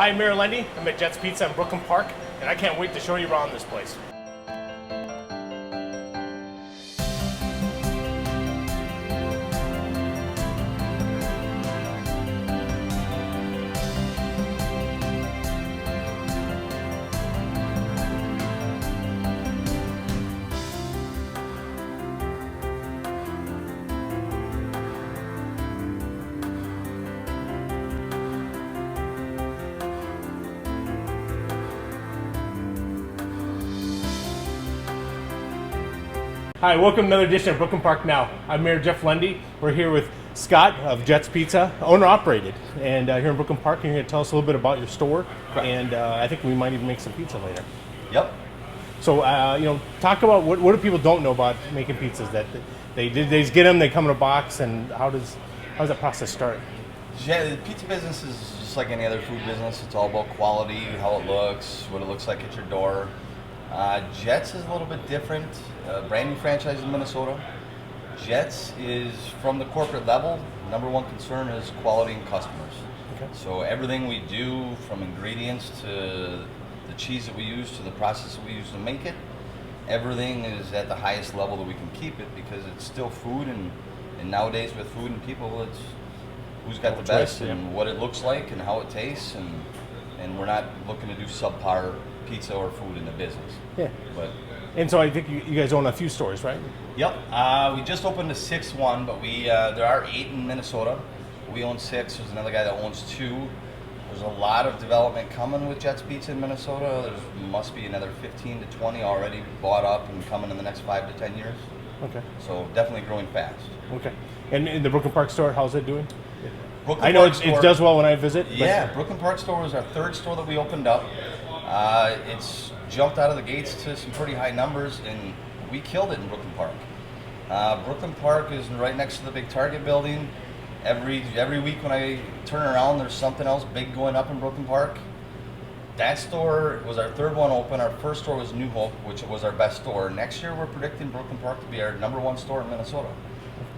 Hi, I'm Mayor Lunde. I'm at Jets Pizza in Brooklyn Park, and I can't wait to show you around this place. Hi, welcome to another edition of Brooklyn Park Now. I'm Mayor Jeff Lunde. We're here with Scott of Jets Pizza, owner-operated. And here in Brooklyn Park, you're going to tell us a little bit about your store. Correct. And I think we might even make some pizza later. Yep. So, talk about what do people don't know about making pizzas? That they just get them, they come in a box, and how does that process start? Yeah, the pizza business is just like any other food business. It's all about quality, how it looks, what it looks like at your door. Jets is a little bit different. Brand new franchise in Minnesota. Jets is from the corporate level. Number one concern is quality and customers. Okay. So everything we do, from ingredients to the cheese that we use to the process that we use to make it, everything is at the highest level that we can keep it, because it's still food, and nowadays with food and people, it's who's got the best and what it looks like and how it tastes, and we're not looking to do subpar pizza or food in the business. Yeah. But so I think you guys own a few stores, right? yep. We just opened the sixth one, but there are 8 in Minnesota. We own 6. There's another guy that owns 2. There's a lot of development coming with Jets Pizza in Minnesota. There must be another 15 to 20 already bought up and coming in the next 5 to 10 years. Okay. So definitely growing fast. Okay. And in the Brooklyn Park store, how's it doing? Brooklyn I know Park it does well when I visit. Yeah, Brooklyn Park store was our 3rd store that we opened up. It's jumped out of the gates to some pretty high numbers, and we killed it in Brooklyn Park. Brooklyn Park is right next to the big Target building. Every week when I turn around, there's something else big going up in Brooklyn Park. That store was our 3rd one open. Our first store was New Hope, which was our best store. Next year, we're predicting Brooklyn Park to be our number 1 store in Minnesota.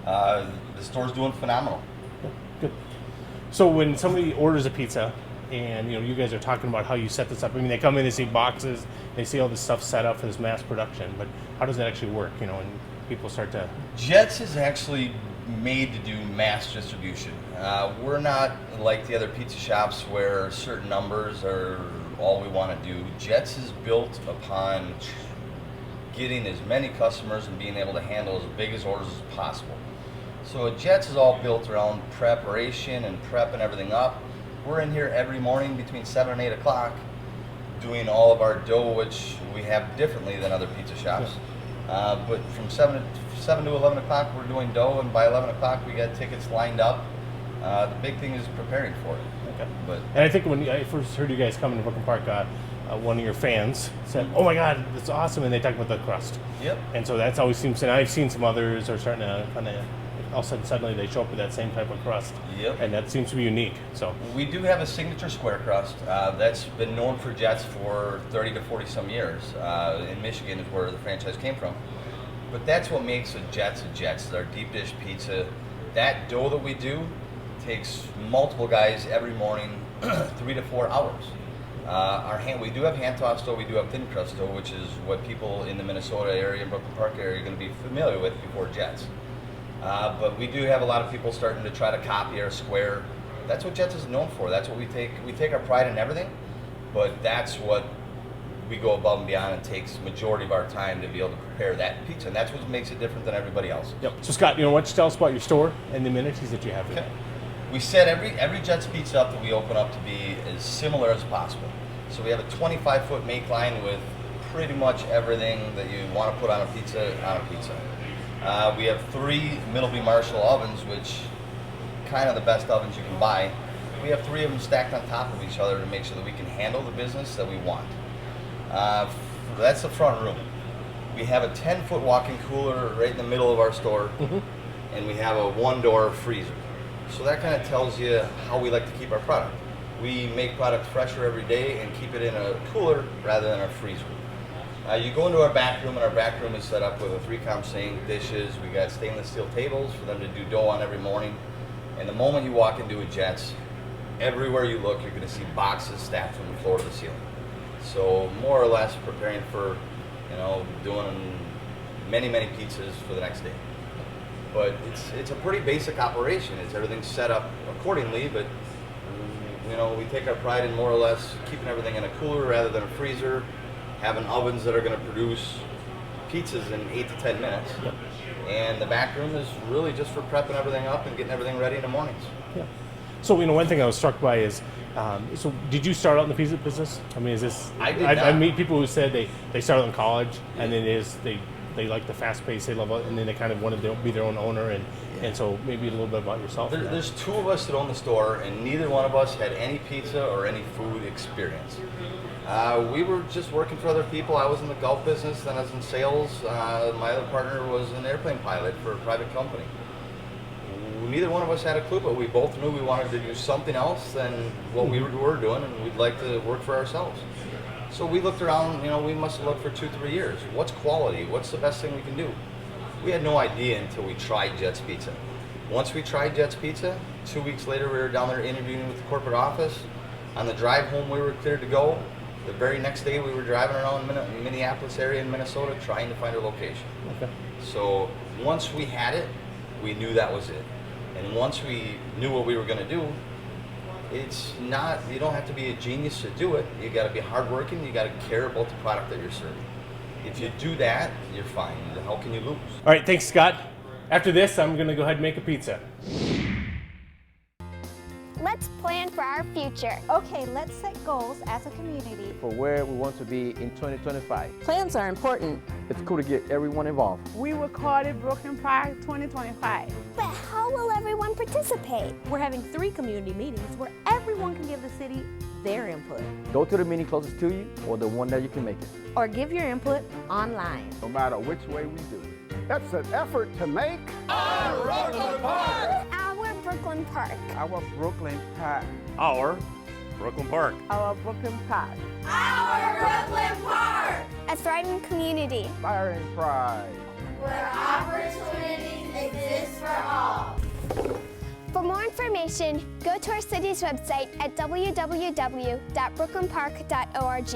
The store's doing phenomenal. Good. So when somebody orders a pizza, and you guys are talking about how you set this up. I mean, they come in, they see boxes, they see all this stuff set up for this mass production. But how does that actually work? And people start to. Jets is actually made to do mass distribution. We're not like the other pizza shops where certain numbers are all we want to do. Jets is built upon getting as many customers and being able to handle as big as orders as possible. So Jets is all built around preparation and prepping everything up. We're in here every morning between 7 and 8 o'clock doing all of our dough, which we have differently than other pizza shops. But from 7 to 11 o'clock, we're doing dough, and by 11 o'clock, we got tickets lined up. The big thing is preparing for it. Okay. And I think when I first heard you guys come into Brooklyn Park, one of your fans said, "Oh my God, that's awesome!" And they talked about the crust. Yep. And so that's always seems. And I've seen some others are starting to kind of. All of a sudden, suddenly they show up with that same type of crust. Yep. And that seems to be unique. So we do have a signature square crust that's been known for Jets for 30 to 40 some years. In Michigan is where the franchise came from. But that's what makes a Jets. Our deep dish pizza. That dough that we do takes multiple guys every morning, 3 to 4 hours. We do have hand tossed dough. We do have thin crust dough, which is what people in the Minnesota area and Brooklyn Park area are going to be familiar with before Jets. But we do have a lot of people starting to try to copy our square. That's what Jets is known for. That's what we take. We take our pride in everything, but that's what we go above and beyond, and takes majority of our time to be able to prepare that pizza, and that's what makes it different than everybody else. Yep. So Scott, why don't you tell us about your store and the amenities that you have here? Okay. We set every Jets pizza up that we open up to be as similar as possible. So we have a 25-foot make line with pretty much everything that you want to put on a pizza. We have 3 Middleby Marshall ovens, which kind of the best ovens you can buy. We have 3 of them stacked on top of each other to make sure that we can handle the business that we want. That's the front room. We have a 10-foot walk-in cooler right in the middle of our store, and we have a 1-door freezer. So that kind of tells you how we like to keep our product. We make product fresher every day and keep it in a cooler rather than a freezer. You go into our back room, and our back room is set up with a 3-comp sink, dishes. We got stainless steel tables for them to do dough on every morning. And the moment you walk into a Jets, everywhere you look, you're going to see boxes stacked from the floor to the ceiling. So more or less preparing for, doing many pizzas for the next day. But it's a pretty basic operation. It's everything's set up accordingly, but we take our pride in more or less keeping everything in a cooler rather than a freezer, having ovens that are going to produce pizzas in 8 to 10 minutes. Yep. And the back room is really just for prepping everything up and getting everything ready in the mornings. Yeah. So, one thing I was struck by is, so did you start out in the pizza business? I mean, is this? I did not. I meet people who said they started in college, and then they like the fast pace, they love it, and then they kind of wanted to be their own owner, and so maybe a little bit about yourself. There's two of us that own the store, and neither one of us had any pizza or any food experience. We were just working for other people. I was in the golf business, then I was in sales. My other partner was an airplane pilot for a private company. Neither one of us had a clue, but we both knew we wanted to do something else than what we were doing, and we'd like to work for ourselves. So we looked around, we must have looked for 2-3 years. What's quality? What's the best thing we can do? We had no idea until we tried Jet's Pizza. Once we tried Jet's Pizza, 2 weeks later we were down there interviewing with the corporate office. On the drive home we were cleared to go. The very next day we were driving around Minneapolis area in Minnesota trying to find a location. Okay. So once we had it, we knew that was it. And once we knew what we were going to do, you don't have to be a genius to do it. You got to be hardworking. You got to care about the product that you're serving. If you do that, you're fine. How can you lose? All right, thanks, Scott. After this, I'm going to go ahead and make a pizza. Let's plan for our future. Okay, let's set goals as a community. For where we want to be in 2025. Plans are important. It's cool to get everyone involved. We will call it Brooklyn Park 2025. But how will everyone participate? We're having 3 community meetings where everyone can give the city their input. Go to the meeting closest to you or the one that you can make it. Or give your input online. No matter which way we do it. That's an effort to make Our Brooklyn Park. our Brooklyn Park. Our Brooklyn Park. Our Brooklyn Park. Our Brooklyn Park. A thriving community Fire and pride. where opportunities exist for all. For more information, go to our city's website at www.brooklynpark.org.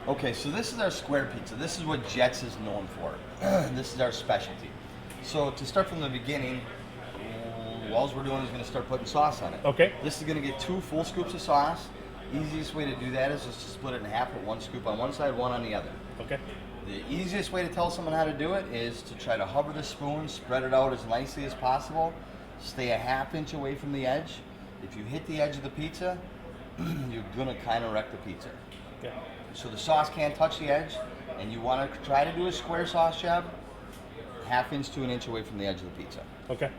Okay, so this is our square pizza. This is what Jets is known for. This is our specialty. So to start from the beginning, all we're doing is going to start putting sauce on it. Okay. This is going to get 2 full scoops of sauce. Easiest way to do that is just to split it in half with 1 scoop on one side, 1 on the other. Okay. The easiest way to tell someone how to do it is to try to hover the spoon, spread it out as nicely as possible, stay a ½ inch away from the edge. If you hit the edge of the pizza, you're going to kind of wreck the pizza. Okay. So the sauce can't touch the edge, and you want to try to do a square sauce job, ½ inch to 1 inch away from the edge of the pizza. Okay.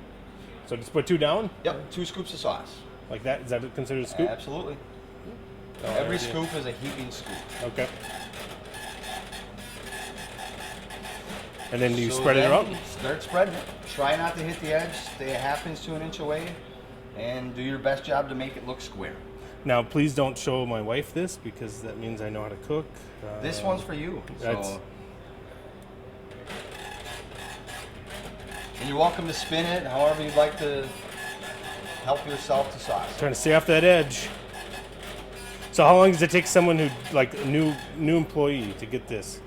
So just put 2 down? Yep, 2 scoops of sauce. Like that? Is that considered a scoop? Absolutely. Oh, Every yeah. scoop is a heaping scoop. Okay. And then you So spread it then around? Start spreading it. Try not to hit the edge. Stay a ½ inch to 1 inch away, and do your best job to make it look square. Now, please don't show my wife this because that means I know how to cook. This one's for you. That's- So. And you're welcome to spin it however you'd like to help yourself to sauce. Trying to stay off that edge. So how long does it take someone who, like a new employee to get this?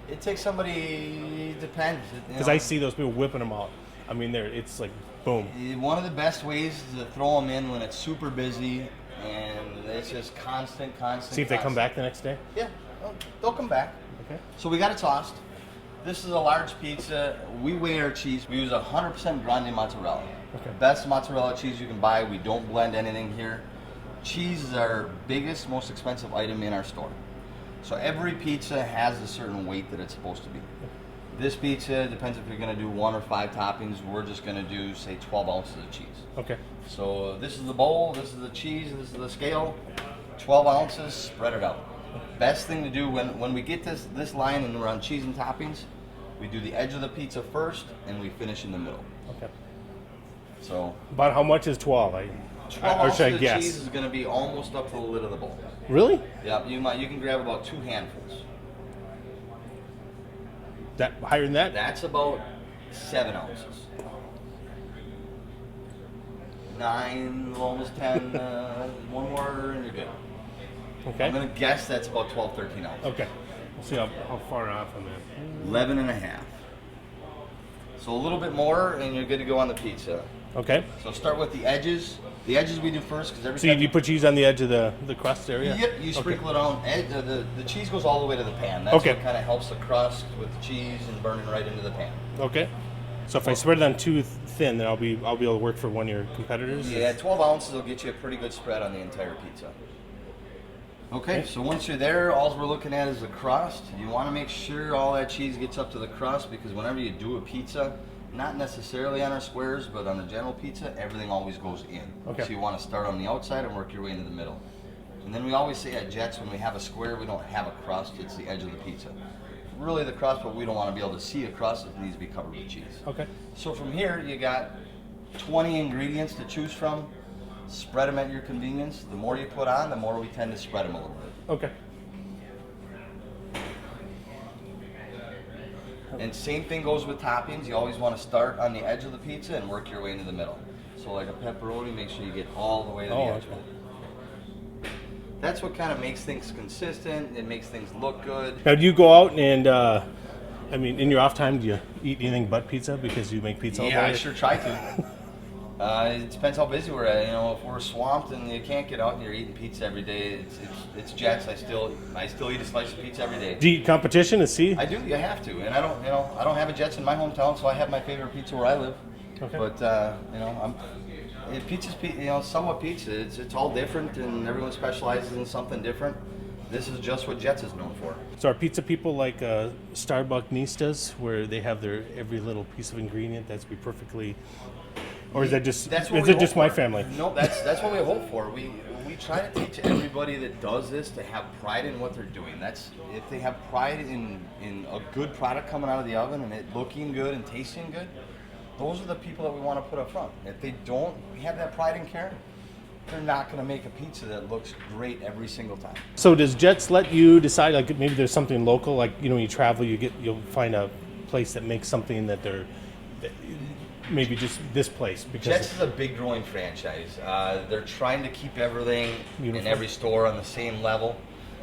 It takes somebody, depends. Because I see those people whipping them out. I mean, it's like, boom. One of the best ways is to throw them in when it's super busy and it's just constant. See if they come back the next day? Yeah, they'll come back. Okay. So we got it tossed. This is a large pizza. We weigh our cheese. We use 100% grande mozzarella. Okay. Best mozzarella cheese you can buy. We don't blend anything here. Cheese is our biggest, most expensive item in our store. So every pizza has a certain weight that it's supposed to be. This pizza, depends if you're going to do 1 or 5 toppings. We're just going to do, say, 12 ounces of cheese. Okay. So this is the bowl, this is the cheese, this is the scale. 12 ounces, spread it out. Best thing to do when we get this line and we're on cheese and toppings, we do the edge of the pizza first and we finish in the middle. Okay. So About how much is 12? 12 or ounces should I of guess? cheese is going to be almost up to the lid of the bowl. Really? Yeah, you can grab about 2 handfuls. That higher than that? That's about 7 ounces. 9, almost 10. One more and you're good. Okay. I'm gonna guess that's about 12, 13 ounces. Okay. We'll see how far off I'm at. 11 and a half. So a little bit more and you're good to go on the pizza. Okay. So start with the edges. The edges we do first because every So time you put cheese on the edge of the crust area? Yep, you sprinkle it on. The cheese goes all the way to the pan. That's Okay. what kind of helps the crust with the cheese and burning right into the pan. Okay. So if I spread it on too thin, then I'll be able to work for one of your competitors? Yeah, 12 ounces will get you a pretty good spread on the entire pizza. Okay, so once you're there, all we're looking at is the crust. You want to make sure all that cheese gets up to the crust because whenever you do a pizza, not necessarily on our squares, but on the general pizza, everything always goes in. Okay. So you want to start on the outside and work your way into the middle. And then we always say at Jets, when we have a square, we don't have a crust, it's the edge of the pizza. Really the crust, but we don't want to be able to see a crust, it needs to be covered with cheese. Okay. So from here, you got 20 ingredients to choose from. Spread them at your convenience. The more you put on, the more we tend to spread them a little bit. Okay. And same thing goes with toppings. You always want to start on the edge of the pizza and work your way into the middle. So like a pepperoni, make sure you get all the way to the edge of it. That's what kind of makes things consistent. It makes things look good. Now, do you go out and, I mean, in your off time, do you eat anything but pizza because you make pizza all day? Yeah, I sure try to. It depends how busy we're at. You know, if we're swamped and you can't get out and you're eating pizza every day, it's Jets. I still eat a slice of pizza every day. Do you eat competition to see? I do. You have to, and I don't have a Jets in my hometown, so I have my favorite pizza where I live. Okay. But pizza's somewhat pizza. It's all different, and everyone specializes in something different. This is just what Jets is known for. So are pizza people like Starbucknistas, where they have their every little piece of ingredient that's be perfectly, or is that just my family? No, that's what we hope for. We try to teach everybody that does this to have pride in what they're doing. That's if they have pride in a good product coming out of the oven and it looking good and tasting good. Those are the people that we want to put up front. If they don't have that pride and care, they're not going to make a pizza that looks great every single time. So does Jets let you decide, like maybe there's something local, like you travel, you'll find a place that makes something that maybe just this place because Jets is a big growing franchise. They're trying to keep everything in every store on the same level.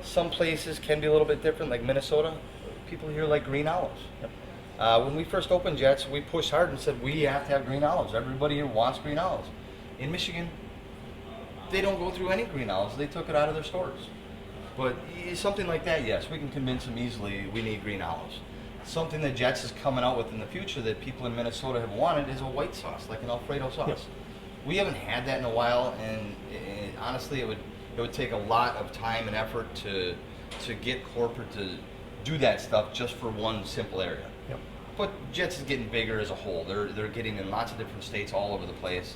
Some places can be a little bit different, like Minnesota. People here like green olives. Yep. When we first opened Jets, we pushed hard and said we have to have green olives. Everybody here wants green olives. In Michigan, they don't go through any green olives. They took it out of their stores. But something like that, yes, we can convince them easily we need green olives. Something that Jets is coming out with in the future that people in Minnesota have wanted is a white sauce, like an Alfredo sauce. Yep. We haven't had that in a while, and honestly, it would take a lot of time and effort to get corporate to do that stuff just for one simple area. Yep. But Jets is getting bigger as a whole. They're getting in lots of different states all over the place.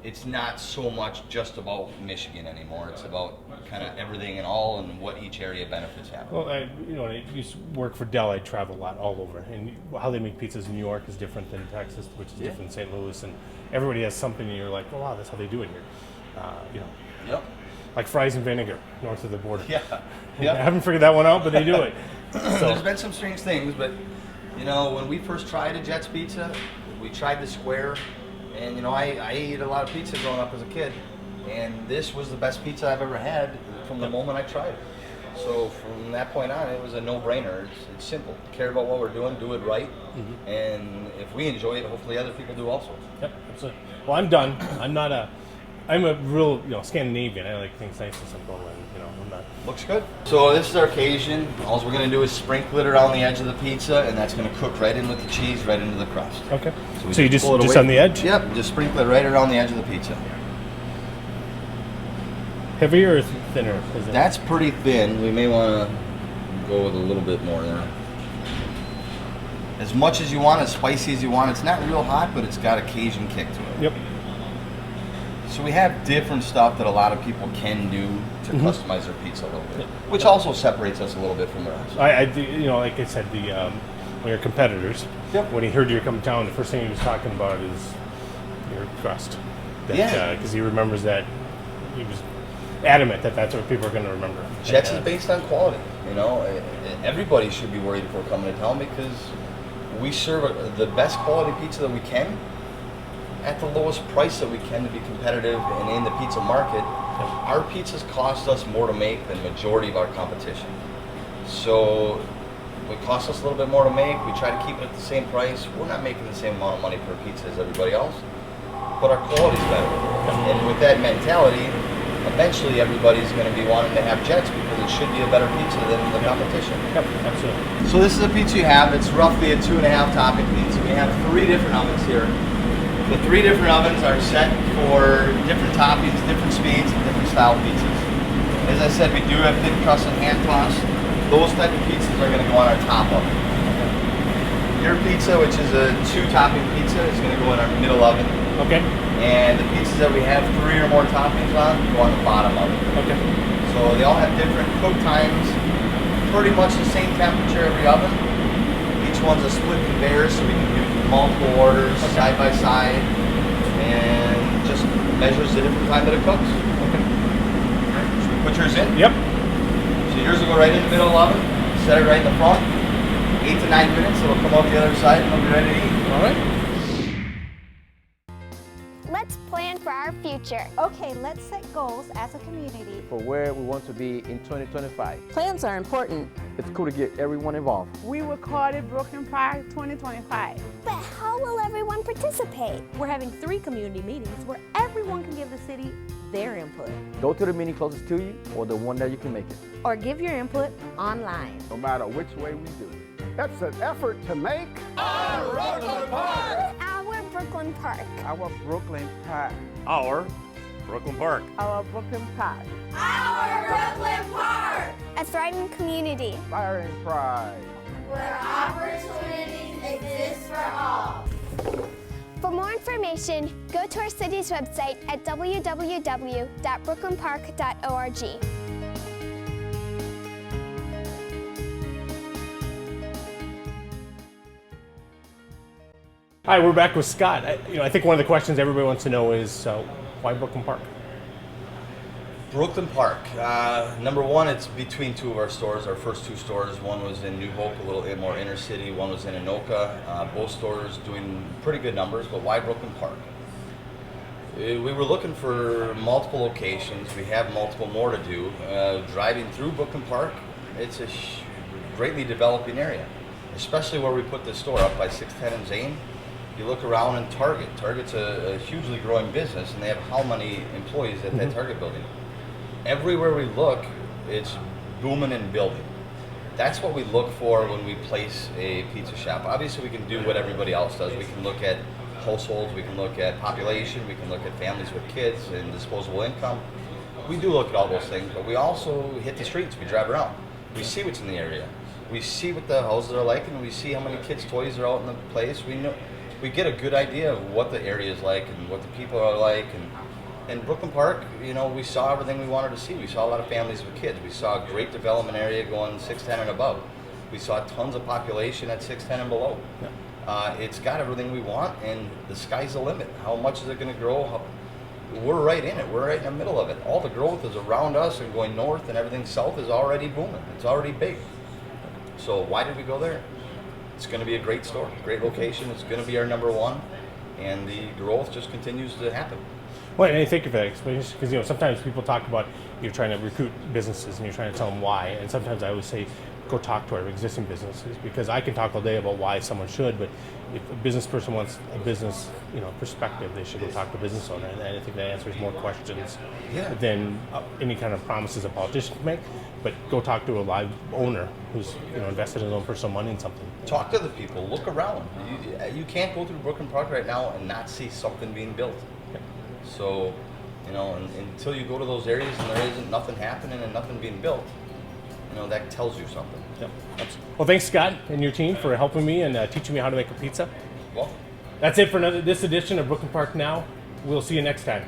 It's not so much just about Michigan anymore. It's about kind of everything and all and what each area benefits have. Well, I used to work for Dell. I travel a lot all over, and how they make pizzas in New York is different than Texas, which is different in St. Louis, and everybody has something, and you're like, oh, wow, that's how they do it here. Yep. Like fries and vinegar north of the border. Yeah. I haven't figured that one out, but they do it. There's So been some strange things, but when we first tried a Jets pizza, we tried the square, and I ate a lot of pizza growing up as a kid, and this was the best pizza I've ever had from the moment I tried it. So from that point on, it was a no-brainer. It's simple. Care about what we're doing, do it right, and if we enjoy it, hopefully other people do also. Yep, absolutely. Well, I'm done. I'm a real Scandinavian. I like things nice and simple, and I'm not. Looks good. So this is our Cajun. All we're going to do is sprinkle it around the edge of the pizza, and that's going to cook right in with the cheese, right into the crust. Okay. we So you just pull it away. on the edge? Yep, just sprinkle it right around the edge of the pizza. Heavier or thinner? Is it? That's pretty thin. We may want to go with a little bit more there. As much as you want, as spicy as you want. It's not real hot, but it's got a Cajun kick to it. Yep. So we have different stuff that a lot of people can do to customize their pizza a little bit, which also separates us a little bit from the rest. I like I said, your competitors. Yep. When he heard you come to town, the first thing he was talking about is your crust. Yeah. Because he remembers that he was adamant that that's what people are going to remember. Jets is based on quality. You know, everybody should be worried before coming to town because we serve the best quality pizza that we can at the lowest price that we can to be competitive and in the pizza market. Our pizzas cost us more to make than the majority of our competition. So it costs us a little bit more to make. We try to keep it at the same price. We're not making the same amount of money per pizza as everybody else, but our quality's better. And with that mentality, eventually everybody's going to be wanting to have Jets because it should be a better pizza than the competition. Yep, absolutely. So this is a pizza you have. It's roughly a 2.5 topping pizza. We have 3 different ovens here. The 3 different ovens are set for different toppings, different speeds, and different style pizzas. As I said, we do have thin crust and hand toss. Those type of pizzas are going to go on our top oven. Your pizza, which is a 2-topping pizza, is going to go in our middle oven. Okay. And the pizzas that we have 3 or more toppings on go on the bottom oven. Okay. So they all have different cook times, pretty much the same temperature every oven. Each one's a split conveyor, so we can do multiple orders side by side, and just measures the different time that it cooks. Okay. Should we put yours in? Yep. So yours will go right in the middle of the oven, set it right in the front. 8 to 9 minutes, it'll come out the other side and it'll be ready to eat. All right. Let's plan for our future. Okay, let's set goals as a community. For where we want to be in 2025. Plans are important. It's cool to get everyone involved. We will call it Brooklyn Park 2025. But how will everyone participate? We're having 3 community meetings where everyone can give the city their input. Go to the meeting closest to you or the one that you can make it. Or give your input online. No matter which way we do it. It's an effort to make Our Brooklyn Park. Our Brooklyn Park. Our Brooklyn Park. Our Brooklyn Park. Our Brooklyn Park. Our Brooklyn Park. A thriving community. Inspiring pride. Where opportunities exist for all. For more information, go to our city's website at www.brooklynpark.org. Hi, we're back with Scott. I think one of the questions everybody wants to know is why Brooklyn Park? Brooklyn Park. Number one, it's between 2 of our stores, our first 2 stores. One was in New Hope, a little bit more inner city. One was in Anoka. Both stores doing pretty good numbers, but why Brooklyn Park? We were looking for multiple locations. We have multiple more to do. Driving through Brooklyn Park, it's a greatly developing area, especially where we put this store up by 610 and Zane. You look around in Target. Target's a hugely growing business, and they have how many employees at that Target building? Everywhere we look, it's booming and building. That's what we look for when we place a pizza shop. Obviously, we can do what everybody else does. We can look at households, we can look at population, we can look at families with kids and disposable income. We do look at all those things, but we also hit the streets. We drive around. We see what's in the area. We see what the houses are like, and we see how many kids' toys are out in the place. We get a good idea of what the area is like and what the people are like. And Brooklyn Park, we saw everything we wanted to see. We saw a lot of families with kids. We saw a great development area going 610 and above. We saw tons of population at 610 and below. Yeah. It's got everything we want, and the sky's the limit. How much is it going to grow? We're right in it. We're right in the middle of it. All the growth is around us and going north, and everything south is already booming. It's already big. So why did we go there? It's going to be a great store, great location. It's going to be our number one, and the growth just continues to happen. Well, and thank you for that explanation, because sometimes people talk about you're trying to recruit businesses and you're trying to tell them why, and sometimes I always say go talk to our existing businesses, because I can talk all day about why someone should, but if a business person wants a business perspective, they should go talk to a business owner, and I think that answers more questions than any kind of promises a politician can make. But go talk to a live owner who's invested his own personal money in something. Talk to the people. Look around. You can't go through Brooklyn Park right now and not see something being built. Yeah. So, until you go to those areas and there isn't nothing happening and nothing being built, that tells you something. Yeah. Well, thanks, Scott, and your team for helping me and teaching me how to make a pizza. Well, that's it for this edition of Brooklyn Park Now. We'll see you next time.